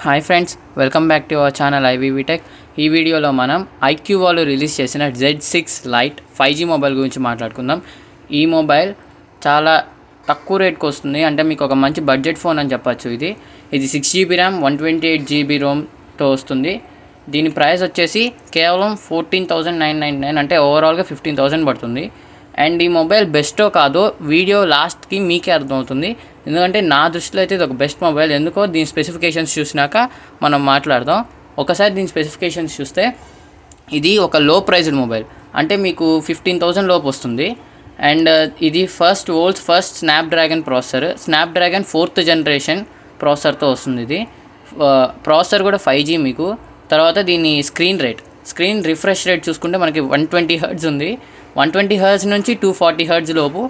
Hi friends, welcome back to our channel IVV tech. ఈ వీడియోలో మనం iQOO వాళ్ళు రిలీజ్ చేసిన Z6 Lite 5G మొబైల్ గురించి మాట్లాడుకుందాం. ఈ మొబైల్ చాలా తక్కువ రేట్కి వస్తుంది, అంటే మీకు ఒక మంచి బడ్జెట్ ఫోన్ అని చెప్పచ్చు. ఇది 6GB ర్యామ్ 128GB రోమ్తో వస్తుంది. దీని ప్రైస్ వచ్చేసి కేవలం 14,999, అంటే ఓవరాల్గా 15,000 పడుతుంది. అండ్ ఈ మొబైల్ బెస్టో కాదో వీడియో లాస్ట్కి మీకే అర్థమవుతుంది, ఎందుకంటే నా దృష్టిలో అయితే ఇది ఒక బెస్ట్ మొబైల్. ఎందుకో దీని స్పెసిఫికేషన్స్ చూసినాక మనం మాట్లాడదాం. ఒకసారి దీని స్పెసిఫికేషన్స్ చూస్తే ఇది ఒక లో ప్రైజ్డ్ మొబైల్, అంటే మీకు 15,000 లోపు వస్తుంది. అండ్ ఇది world's first Snapdragon 4th generation ప్రాసెసర్తో వస్తుంది. ఇది ప్రాసెసర్ కూడా 5G మీకు. తర్వాత దీని స్క్రీన్ రిఫ్రెష్ రేట్ చూసుకుంటే మనకి 120 Hz ఉంది. 120 Hz నుంచి 240 Hz లోపు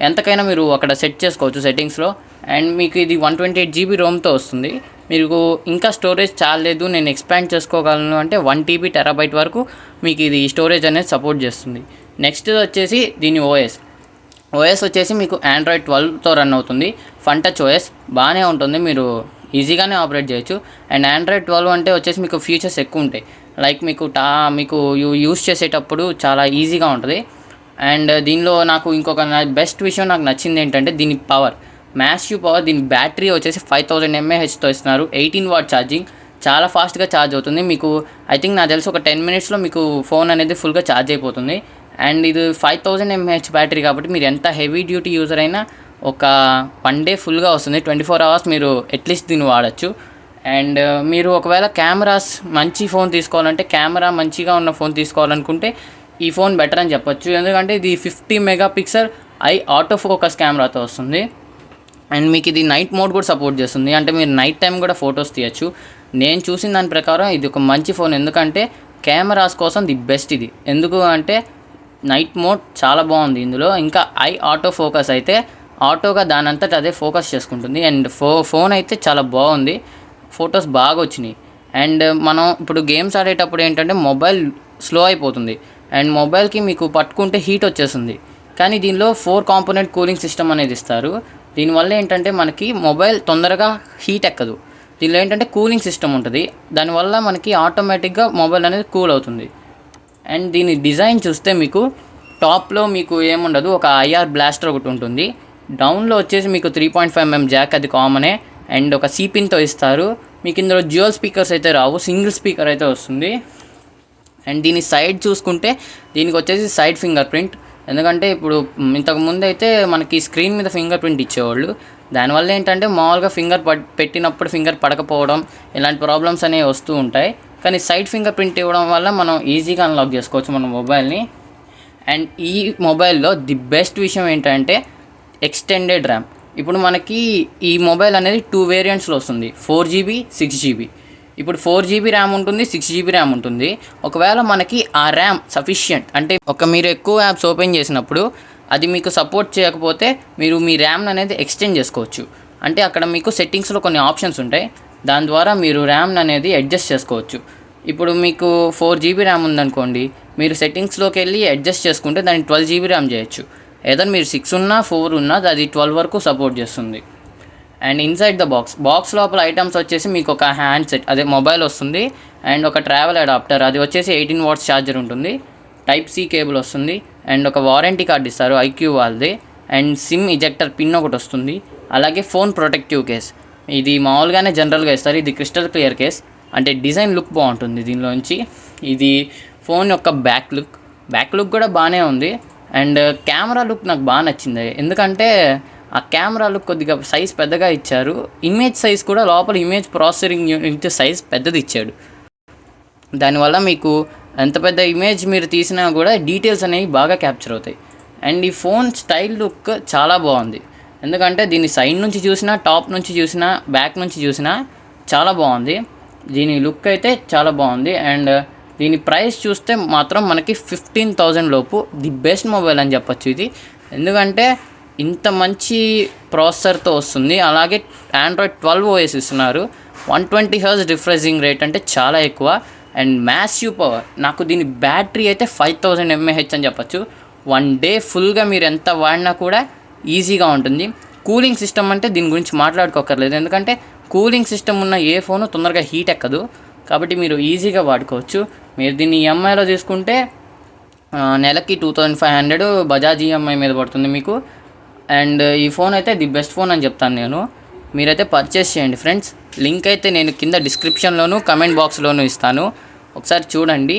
ఎంతకైనా మీరు అక్కడ సెట్ చేసుకోవచ్చు సెట్టింగ్స్లో. అండ్ మీకు ఇది 128GB రోమ్తో వస్తుంది. మీకు ఇంకా స్టోరేజ్ చాలలేదు, నేను ఎక్స్పాండ్ చేసుకోగలను అంటే 1TB టెరాబైట్ వరకు మీకు ఇది స్టోరేజ్ అనేది సపోర్ట్ చేస్తుంది. నెక్స్ట్ వచ్చేసి దీని ఓఎస్ వచ్చేసి మీకు Android 12తో రన్ అవుతుంది. ఫన్ టచ్ ఓఎస్ బాగానే ఉంటుంది, మీరు ఈజీగానే ఆపరేట్ చేయొచ్చు. అండ్ Android 12 అంటే వచ్చేసి మీకు ఫీచర్స్ ఎక్కువ ఉంటాయి, లైక్ మీకు యూస్ చేసేటప్పుడు చాలా ఈజీగా ఉంటుంది. అండ్ దీనిలో నాకు ఇంకొక బెస్ట్ విషయం నాకు నచ్చింది ఏంటంటే దీని మ్యాసివ్ పవర్. దీని బ్యాటరీ వచ్చేసి 5000 mAhతో ఇస్తున్నారు. 18W ఛార్జింగ్, చాలా ఫాస్ట్గా ఛార్జ్ అవుతుంది. మీకు ఐ థింక్ నాకు తెలిసి ఒక 10 minutesలో మీకు ఫోన్ అనేది ఫుల్గా ఛార్జ్ అయిపోతుంది. అండ్ ఇది 5000 mAh బ్యాటరీ కాబట్టి మీరు ఎంత హెవీ డ్యూటీ యూజర్ అయినా ఒక 1 day ఫుల్గా వస్తుంది. 24 hours మీరు అట్లీస్ట్ దీన్ని వాడచ్చు. అండ్ మీరు ఒకవేళ మంచి ఫోన్ తీసుకోవాలంటే, కెమెరా మంచిగా ఉన్న ఫోన్ తీసుకోవాలనుకుంటే ఈ ఫోన్ బెటర్ అని చెప్పొచ్చు, ఎందుకంటే ఇది 50 MP ఆటో ఫోకస్ కెమెరాతో వస్తుంది. అండ్ మీకు ఇది నైట్ మోడ్ కూడా సపోర్ట్ చేస్తుంది, అంటే మీరు నైట్ టైం కూడా ఫొటోస్ తీయచ్చు. నేను చూసిన దాని ప్రకారం ఇది ఒక మంచి ఫోన్, ఎందుకంటే కెమెరాస్ కోసం ది బెస్ట్ ఇది. ఎందుకు అంటే నైట్ మోడ్ చాలా బాగుంది ఇందులో. ఇంకా ఆటో ఫోకస్ అయితే ఆటోగా దానంతట అదే ఫోకస్ చేసుకుంటుంది. అండ్ ఫోన్ అయితే చాలా బాగుంది, ఫొటోస్ బాగా వచ్చినాయి. అండ్ మనం ఇప్పుడు గేమ్స్ ఆడేటప్పుడు ఏంటంటే మొబైల్ స్లో అయిపోతుంది, అండ్ మొబైల్కి మీకు పట్టుకుంటే హీట్ వచ్చేస్తుంది. కానీ దీనిలో 4 కాంపోనెంట్ కూలింగ్ సిస్టమ్ అనేది ఇస్తారు. దీనివల్ల ఏంటంటే మనకి మొబైల్ తొందరగా హీట్ ఎక్కదు. దీనిలో ఏంటంటే కూలింగ్ సిస్టమ్ ఉంటుంది, దానివల్ల మనకి ఆటోమేటిక్గా మొబైల్ అనేది కూల్ అవుతుంది. అండ్ దీని డిజైన్ చూస్తే మీకు టాప్లో మీకు ఏముండదు, ఒక IR బ్లాస్టర్ ఒకటి ఉంటుంది. డౌన్లో వచ్చేసి మీకు 3.5mm జాక్, అది కామనే. అండ్ ఒక C-పిన్తో ఇస్తారు. మీకు ఇందులో డ్యూయల్ స్పీకర్స్ అయితే రావు, సింగిల్ స్పీకర్ అయితే వస్తుంది. అండ్ దీని సైడ్ చూసుకుంటే దీనికి వచ్చేసి సైడ్ ఫింగర్ ప్రింట్, ఎందుకంటే ఇప్పుడు ఇంతకుముందు అయితే మనకి స్క్రీన్ మీద ఫింగర్ ప్రింట్ ఇచ్చేవాళ్ళు. దానివల్ల ఏంటంటే మామూలుగా పెట్టినప్పుడు ఫింగర్ పడకపోవడం, ఇలాంటి ప్రాబ్లమ్స్ అనేవి వస్తూ ఉంటాయి. కానీ సైడ్ ఫింగర్ ప్రింట్ ఇవ్వడం వల్ల మనం ఈజీగా అన్లాక్ చేసుకోవచ్చు మన మొబైల్ని. అండ్ ఈ మొబైల్లో ది బెస్ట్ విషయం ఏంటంటే ఎక్స్టెండెడ్ ర్యామ్. ఇప్పుడు మనకి ఈ మొబైల్ అనేది 2 వేరియంట్స్లో వస్తుంది, 4GB 6GB. ఇప్పుడు 4GB ర్యామ్ ఉంటుంది, 6GB ర్యామ్ ఉంటుంది. ఒకవేళ మనకి ఆ ర్యామ్ సఫిషియంట్ అంటే మీరు ఎక్కువ యాప్స్ ఓపెన్ చేసినప్పుడు అది మీకు సపోర్ట్ చేయకపోతే మీరు మీ ర్యామ్ అనేది ఎక్స్టెండ్ చేసుకోవచ్చు. అంటే అక్కడ మీకు సెట్టింగ్స్లో కొన్ని ఆప్షన్స్ ఉంటాయి, దాని ద్వారా మీరు ర్యామ్ అనేది అడ్జస్ట్ చేసుకోవచ్చు. ఇప్పుడు మీకు 4GB ర్యామ్ ఉందనుకోండి, మీరు సెట్టింగ్స్లోకి వెళ్ళి అడ్జస్ట్ చేసుకుంటే దాన్ని 12GB ర్యామ్ చేయొచ్చు. ఏదైనా మీరు 6 ఉన్నా 4 ఉన్నా అది 12 వరకు సపోర్ట్ చేస్తుంది. అండ్ ఇన్సైడ్ ద బాక్స్ లోపల ఐటమ్స్ వచ్చేసి మీకు ఒక హ్యాండ్సెట్, అదే మొబైల్ వస్తుంది. అండ్ ఒక ట్రావెల్ అడాప్టర్, అది వచ్చేసి 18W ఛార్జర్ ఉంటుంది. Type-C కేబుల్ వస్తుంది. అండ్ ఒక వారంటీ కార్డ్ ఇస్తారు iQOO వాళ్ళది. అండ్ సిమ్ ఇజెక్టర్ పిన్ ఒకటి వస్తుంది. అలాగే ఫోన్ ప్రొటెక్టివ్ కేస్, ఇది మామూలుగానే జనరల్గా ఇస్తారు, ఇది క్రిస్టల్ క్లియర్ కేస్. అంటే డిజైన్ లుక్ బాగుంటుంది దీనిలోంచి. ఇది ఫోన్ యొక్క బ్యాక్ లుక్ కూడా బాగానే ఉంది. అండ్ కెమెరా లుక్ నాకు బాగా నచ్చింది, ఎందుకంటే ఆ కెమెరా లుక్ కొద్దిగా సైజ్ పెద్దగా ఇచ్చారు. ఇమేజ్ సైజ్ కూడా లోపల ఇమేజ్ ప్రాసెసింగ్ యూనిట్ సైజ్ పెద్దది ఇచ్చాడు. దానివల్ల మీకు ఎంత పెద్ద ఇమేజ్ మీరు తీసినా కూడా డీటెయిల్స్ అనేవి బాగా క్యాప్చర్ అవుతాయి. అండ్ ఈ ఫోన్ స్టైల్ లుక్ చాలా బాగుంది, ఎందుకంటే దీన్ని సైడ్ నుంచి చూసినా, టాప్ నుంచి చూసినా, బ్యాక్ నుంచి చూసినా చాలా బాగుంది. దీని లుక్ అయితే చాలా బాగుంది. అండ్ దీని ప్రైస్ చూస్తే మాత్రం మనకి 15,000 లోపు ది బెస్ట్ మొబైల్ అని చెప్పొచ్చు ఇది, ఎందుకంటే ఇంత మంచి ప్రాసెసర్తో వస్తుంది. అలాగే Android 12 OS ఇస్తున్నారు. 120 Hz రిఫ్రెషింగ్ రేట్ అంటే చాలా ఎక్కువ. అండ్ మ్యాసివ్ పవర్, నాకు దీని బ్యాటరీ అయితే 5000 mAh అని చెప్పొచ్చు. 1 day ఫుల్గా మీరు ఎంత వాడినా కూడా ఈజీగా ఉంటుంది. కూలింగ్ సిస్టమ్ అంటే దీని గురించి మాట్లాడుకోకర్లేదు, ఎందుకంటే కూలింగ్ సిస్టమ్ ఉన్న ఏ ఫోను తొందరగా హీట్ ఎక్కదు, కాబట్టి మీరు ఈజీగా వాడుకోవచ్చు. మీరు దీన్ని ఈఎంఐలో తీసుకుంటే నెలకి 2500 బజాజ్ ఈఎంఐ మీద పడుతుంది మీకు. అండ్ ఈ ఫోన్ అయితే ది బెస్ట్ ఫోన్ అని చెప్తాను నేను. మీరైతే పర్చేస్ చేయండి ఫ్రెండ్స్. లింక్ అయితే నేను కింద డిస్క్రిప్షన్లోను కమెంట్ బాక్స్లోను ఇస్తాను, ఒకసారి చూడండి.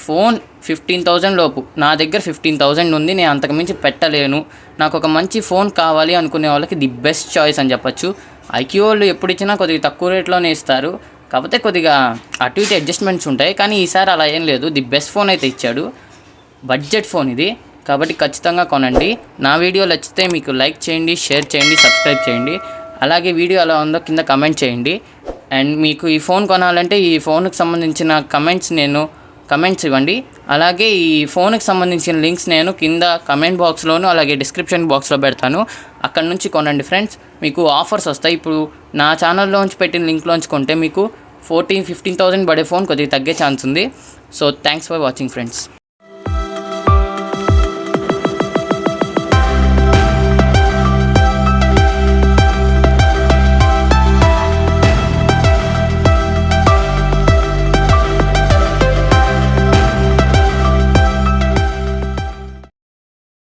ఫోన్ 15,000 లోపు, నా దగ్గర 15,000 ఉంది, నేను అంతకుమించి పెట్టలేను, నాకు ఒక మంచి ఫోన్ కావాలి అనుకునే వాళ్ళకి ది బెస్ట్ చాయిస్ అని చెప్పచ్చు. iQOO వాళ్ళు ఎప్పుడు ఇచ్చినా కొద్దిగా తక్కువ రేట్లోనే ఇస్తారు, కాకపోతే కొద్దిగా అటు ఇటు అడ్జస్ట్మెంట్స్ ఉంటాయి, కానీ ఈసారి అలా ఏం లేదు, ది బెస్ట్ ఫోన్ అయితే ఇచ్చాడు. బడ్జెట్ ఫోన్ ఇది, కాబట్టి ఖచ్చితంగా కొనండి. నా వీడియో నచ్చితే మీకు లైక్ చేయండి, షేర్ చేయండి, సబ్స్క్రైబ్ చేయండి. అలాగే వీడియో ఎలా ఉందో కింద కమెంట్ చేయండి. అండ్ మీకు ఈ ఫోన్ కొనాలంటే ఈ ఫోన్కి సంబంధించిన కమెంట్స్ ఇవ్వండి. అలాగే ఈ ఫోన్కి సంబంధించిన లింక్స్ నేను కింద కమెంట్ బాక్స్లోను అలాగే డిస్క్రిప్షన్ బాక్స్లో పెడతాను, అక్కడ నుంచి కొనండి ఫ్రెండ్స్. మీకు ఆఫర్స్ వస్తాయి. ఇప్పుడు నా ఛానల్లోంచి పెట్టిన లింక్లోంచి కొంటే మీకు 14,000-15,000 పడే ఫోన్ కొద్దిగా తగ్గే ఛాన్స్ ఉంది. So thanks for watching friends.